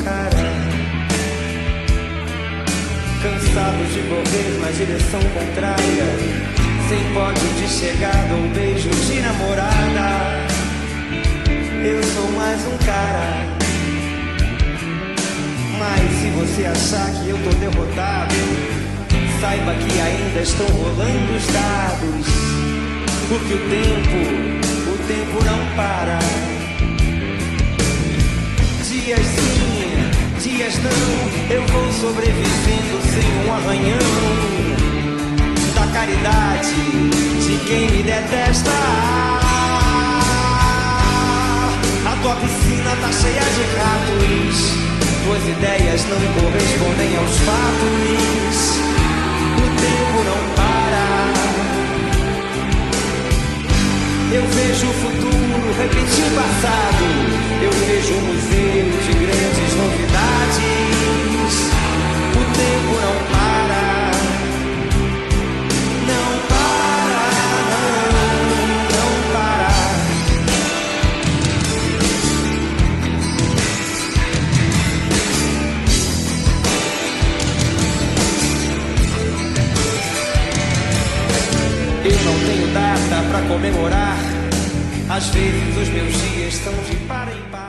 cara. Cansados de correr na direção contrária, sem pódio de chegada ou beijo de namorada. Eu sou mais um cara. Mas se você achar que eu tô derrotado, saiba que ainda estão rolando os dados. Porque o tempo não para. Dias sim, dias não, eu vou sobrevivendo sem um arranhão da caridade de quem me detesta. A tua piscina tá cheia de ratos, tuas ideias não correspondem aos fatos. O tempo não para. Eu vejo o futuro repetir o passado. Eu vejo um museu de grandes novidades. O tempo não para. Não para, não para. Eu não tenho data pra comemorar. Às vezes os meus dias são de par em par.